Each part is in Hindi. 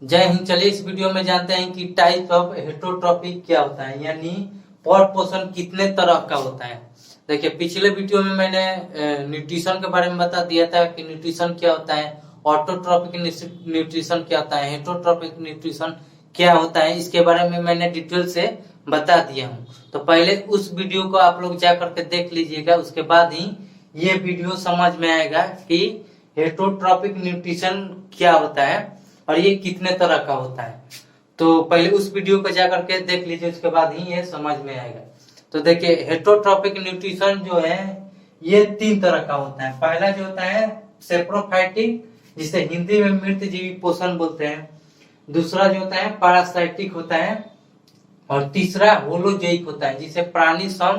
जय हिंद। चलिए इस वीडियो में जानते हैं कि टाइप ऑफ हेटरोट्रॉपिक क्या होता है, यानी पॉड पोषण कितने तरह का होता है। देखिए, पिछले वीडियो में मैंने न्यूट्रिशन के बारे में बता दिया था कि न्यूट्रिशन क्या होता है, ऑटोट्रॉपिक न्यूट्रिशन क्या होता है, हेटरोट्रॉपिक न्यूट्रिशन क्या होता है, इसके बारे में मैंने डिटेल से बता दिया हूँ। तो पहले उस वीडियो को आप लोग जा करके देख लीजिएगा, उसके बाद ही ये वीडियो समझ में आएगा कि हेटरोट्रॉपिक न्यूट्रिशन क्या होता है और ये कितने तरह का होता है। तो पहले उस वीडियो को जाकर के देख लीजिए, उसके बाद ही ये समझ में आएगा। तो देखिए, हेटरोट्रॉपिक न्यूट्रिशन जो है ये 3 तरह का होता है। पहला जो होता है सेप्रोफाइटिक, जिसे हिंदी में मृतजीवी पोषण बोलते हैं। दूसरा जो होता है पैरासाइटिक होता है, और तीसरा होलोजोइक होता है, जिसे प्राणी सम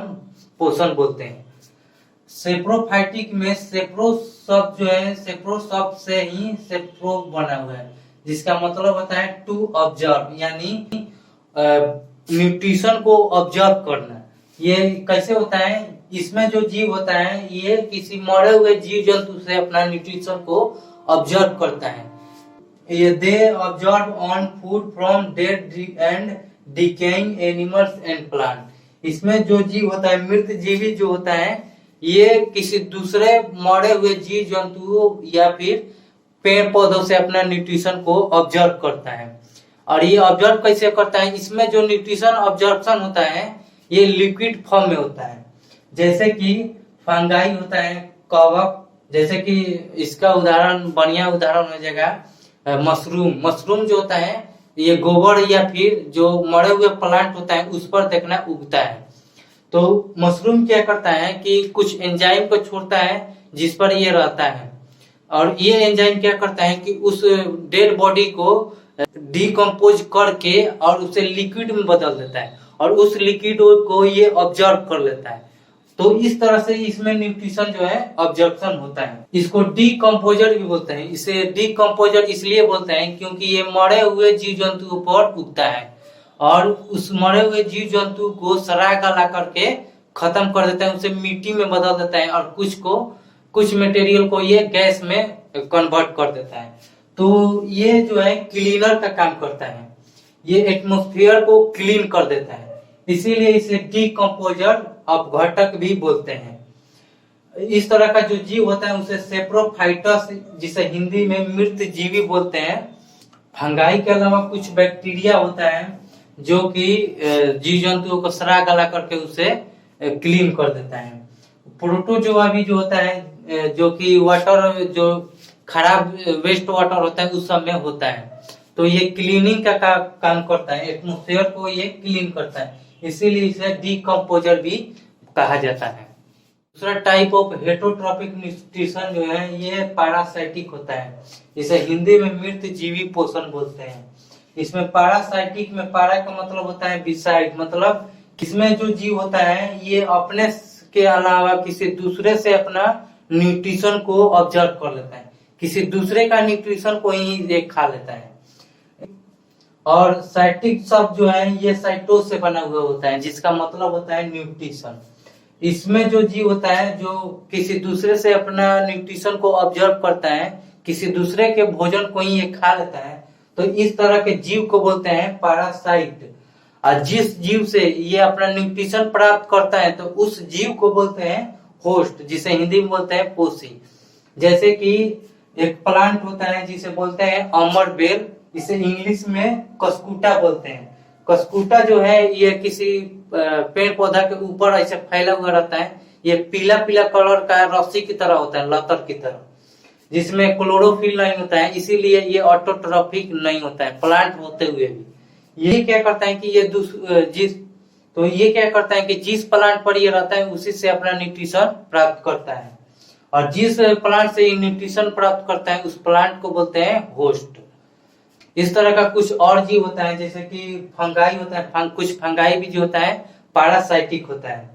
पोषण बोलते हैं। सेप्रोफाइटिक में सेप्रो शब्द जो है, सेप्रो शब्द से ही सेप्रो बना हुआ है, जिसका मतलब होता है टू ऑब्जर्व, यानी न्यूट्रिशन को ऑब्जर्व करना। ये कैसे होता है, इसमें जो जीव होता है ये किसी मरे हुए जीव जंतु से अपना न्यूट्रिशन को ऑब्जर्व करता है। ये they observe on food from dead and decaying animals and plant. इसमें जो जीव होता है, मृत जीवी जो होता है, ये किसी दूसरे मरे हुए जीव जंतुओं या फिर पेड़ पौधों से अपना न्यूट्रिशन को ऑब्जर्व करता है। और ये ऑब्जर्व कैसे करता है, इसमें जो न्यूट्रिशन ऑब्जर्प्शन होता है ये लिक्विड फॉर्म में होता है। जैसे कि फंगाई होता है, कवक, जैसे कि इसका उदाहरण, बढ़िया उदाहरण हो जाएगा मशरूम। मशरूम जो होता है ये गोबर या फिर जो मरे हुए प्लांट होता है उस पर देखना उगता है। तो मशरूम क्या करता है कि कुछ एंजाइम को छोड़ता है जिस पर ये रहता है, और ये एंजाइम क्या करता है कि उस डेड बॉडी को डिकम्पोज करके और उसे लिक्विड में बदल देता है, और उस लिक्विड को ये ऑब्जर्व कर लेता है। तो इस तरह से इसमें न्यूट्रिशन जो है ऑब्जर्प्शन होता है। इसको डीकम्पोजर भी बोलते हैं। इसे डीकम्पोजर इसलिए बोलते हैं क्योंकि ये मरे हुए जीव जंतु पर उगता है और उस मरे हुए जीव जंतु को सड़ा गला करके खत्म कर देता है, उसे मिट्टी में बदल देता है, और कुछ मटेरियल को ये गैस में कन्वर्ट कर देता है। तो ये जो है क्लीनर का काम करता है, ये एटमॉस्फेयर को क्लीन कर देता है, इसीलिए इसे डीकम्पोजर अपघटक भी बोलते हैं। इस तरह का जो जीव होता है उसे सेप्रोफाइटस, जिसे हिंदी में मृत जीवी बोलते हैं। फंगाई के अलावा कुछ बैक्टीरिया होता है जो कि जीव जंतुओं को सड़ा गला करके उसे क्लीन कर देता है। प्रोटोजोआ भी जो होता है, जो कि वाटर, जो खराब वेस्ट वाटर होता है उस सब में होता है, तो ये क्लीनिंग का काम करता है, एटमॉस्फेयर को ये क्लीन करता है, इसीलिए इसे डीकम्पोजर भी कहा जाता है। दूसरा टाइप ऑफ हेटरोट्रॉपिक न्यूट्रिशन जो है ये पैरासाइटिक होता है, इसे हिंदी में मृत जीवी पोषण बोलते हैं। इसमें पैरासाइटिक में पैरा का मतलब होता है बिसाइड, मतलब इसमें जो जीव होता है ये अपने के अलावा किसी दूसरे से अपना न्यूट्रिशन को ऑब्जर्व कर लेता है, किसी दूसरे का न्यूट्रिशन को ही ये खा लेता है। और साइटिक शब्द जो है ये साइटोस से बना हुआ होता है, जिसका मतलब होता है न्यूट्रिशन। इसमें जो जीव होता है जो किसी दूसरे से अपना न्यूट्रिशन को ऑब्जर्व करता है, किसी दूसरे के भोजन को ही ये खा लेता है, तो इस तरह के जीव को बोलते हैं पैरासाइट। और जिस जीव से ये अपना न्यूट्रिशन प्राप्त करता है तो उस जीव को बोलते हैं होस्ट, जिसे हिंदी में बोलते हैं पोषी। जैसे कि एक प्लांट होता है जिसे बोलते हैं अमर बेल, इसे इंग्लिश में कस्कुटा बोलते हैं। कस्कुटा जो है ये किसी पेड़ पौधा के ऊपर ऐसे फैला हुआ रहता है, ये पीला पीला कलर का रस्सी की तरह होता है, लतर की तरह, जिसमें क्लोरोफिल नहीं होता है, इसीलिए ये ऑटोट्रॉफिक नहीं होता है प्लांट होते हुए भी। ये क्या करता है कि ये क्या करता है कि जिस प्लांट पर ये रहता है उसी से अपना न्यूट्रिशन प्राप्त करता है, और जिस प्लांट से ये न्यूट्रिशन प्राप्त करता है उस प्लांट को बोलते हैं होस्ट। इस तरह का कुछ और जीव होता है, जैसे कि फंगाई होता है, कुछ फंगाई भी जो होता है पैरासाइटिक होता है।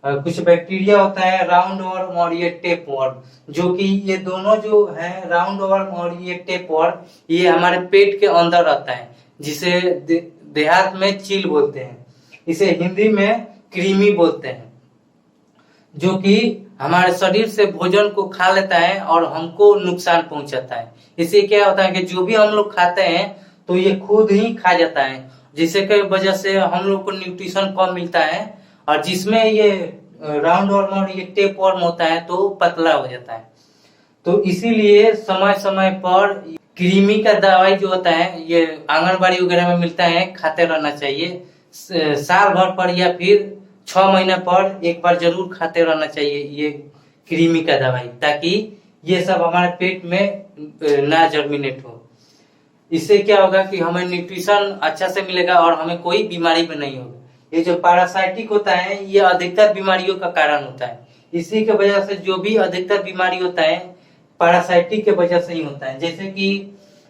कुछ बैक्टीरिया होता है राउंड वर्म और ये टेप वर्म, जो कि ये दोनों जो है राउंड वर्म और ये टेप वर्म, ये हमारे पेट के अंदर रहता है, जिसे देहात में चील बोलते हैं, इसे हिंदी में कृमि बोलते हैं, जो कि हमारे शरीर से भोजन को खा लेता है और हमको नुकसान पहुंचाता है। इससे क्या होता है कि जो भी हम लोग खाते हैं तो ये खुद ही खा जाता है, जिससे की वजह से हम लोग को न्यूट्रिशन कम मिलता है। और जिसमें ये राउंड वर्म और ये टेप वर्म होता है तो पतला हो जाता है। तो इसीलिए समय समय पर कृमि का दवाई जो होता है ये आंगनबाड़ी वगैरह में मिलता है, खाते रहना चाहिए। साल भर पर या फिर 6 महीने पर एक बार जरूर खाते रहना चाहिए ये कृमि का दवाई, ताकि ये सब हमारे पेट में ना जर्मिनेट हो। इससे क्या होगा कि हमें न्यूट्रिशन अच्छा से मिलेगा और हमें कोई बीमारी भी नहीं होगी। ये जो पैरासाइटिक होता है ये अधिकतर बीमारियों का कारण होता है। इसी के वजह से जो भी अधिकतर बीमारी होता है पैरासाइटिक के वजह से ही होता है। जैसे कि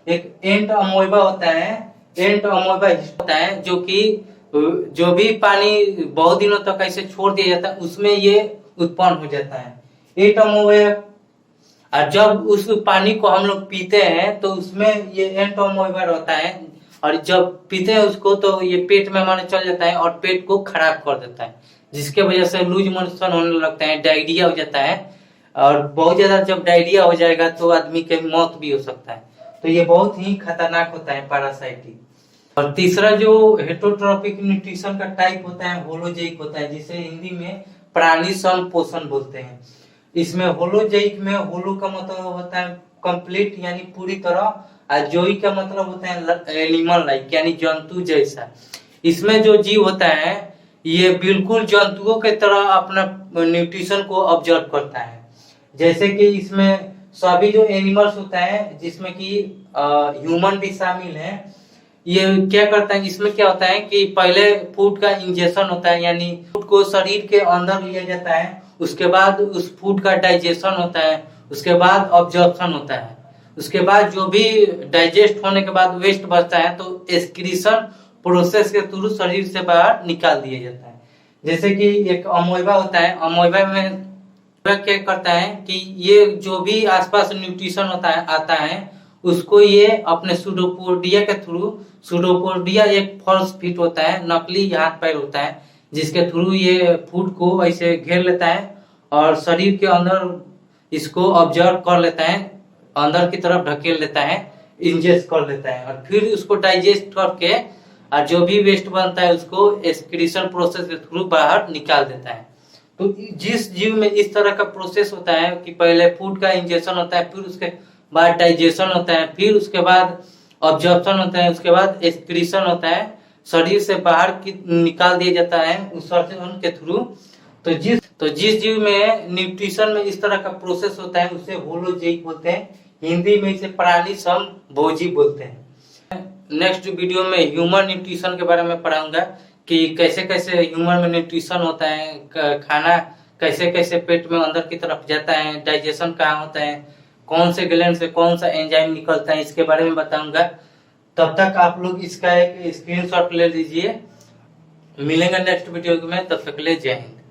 एक एंट अमोइबा होता है, एंट अमोइबा होता है जो कि जो भी पानी बहुत दिनों तक ऐसे छोड़ दिया जाता है उसमें ये उत्पन्न हो जाता है एंट अमोइबा। और जब उस पानी को हम लोग पीते हैं तो उसमें ये एंट अमोइबा रहता है, और जब पीते हैं उसको तो ये पेट में हमारे चल जाता है और पेट को खराब कर देता है, जिसके वजह से लूज मोशन होने लगता है, डायरिया हो जाता है। और बहुत ज्यादा जब डायरिया हो जाएगा तो आदमी की मौत भी हो सकता है। तो ये बहुत ही खतरनाक होता है पैरासाइटिक। और तीसरा जो हेटरोट्रॉपिक न्यूट्रिशन का टाइप होता है होलोजेइक होता है, जिसे हिंदी में प्राणी सम पोषण बोलते हैं। इसमें होलोजेइक में होलो का मतलब होता है कंप्लीट यानी पूरी तरह, और जोई का मतलब होता है एनिमल लाइक यानी जंतु जैसा। इसमें जो जीव होता है ये बिल्कुल जंतुओं की तरह अपना न्यूट्रिशन को ऑब्जर्व करता है। जैसे कि इसमें सभी जो एनिमल्स होता है जिसमें कि ह्यूमन भी शामिल है, ये क्या करता है, इसमें क्या होता है कि पहले फूड का इंजेक्शन होता है, यानी फूड को शरीर के अंदर लिया जाता है, उसके बाद उस फूड का डाइजेशन होता है, उसके बाद ऑब्जॉर्प्शन होता है, उसके बाद जो भी डाइजेस्ट होने के बाद वेस्ट बचता है तो एक्सक्रीशन प्रोसेस के थ्रू शरीर से बाहर निकाल दिया जाता है। जैसे कि एक अमोइबा होता है, अमोइबा में क्या करता है कि ये जो भी आसपास न्यूट्रिशन होता है आता है उसको ये अपने सूडोपोडिया के थ्रू, सूडोपोडिया एक फॉल्स फिट होता है, नकली हाथ पैर होता है, जिसके थ्रू ये फूड को ऐसे घेर लेता है और शरीर के अंदर इसको ऑब्जर्व कर लेता है, अंदर की तरफ ढकेल लेता है, इंजेस्ट कर लेता है, और फिर उसको डाइजेस्ट करके और जो भी वेस्ट बनता है उसको एक्सक्रीशन प्रोसेस के थ्रू बाहर निकाल देता है। तो जिस जीव में इस तरह का प्रोसेस होता है कि पहले फूड का इंजेक्शन होता है, फिर उसके बाद डाइजेशन होता है, फिर उसके बाद ऑब्जॉर्प्शन होता है, उसके बाद एक्सक्रीशन होता है, शरीर से बाहर निकाल दिया जाता है उस के थ्रू। तो जिस जीव में न्यूट्रिशन में इस तरह का प्रोसेस होता है उसे होलोजेइक बोलते हैं, हिंदी में इसे प्राणी समभोजी बोलते हैं। नेक्स्ट वीडियो में ह्यूमन न्यूट्रिशन के बारे में पढ़ाऊंगा कि कैसे कैसे ह्यूमन में न्यूट्रिशन होता है, खाना कैसे कैसे पेट में अंदर की तरफ जाता है, डाइजेशन कहाँ होता है, कौन से ग्लैंड से कौन सा एंजाइम निकलता है, इसके बारे में बताऊंगा। तब तक आप लोग इसका एक स्क्रीनशॉट ले लीजिए। मिलेंगे नेक्स्ट वीडियो में, तब तक ले जय हिंद।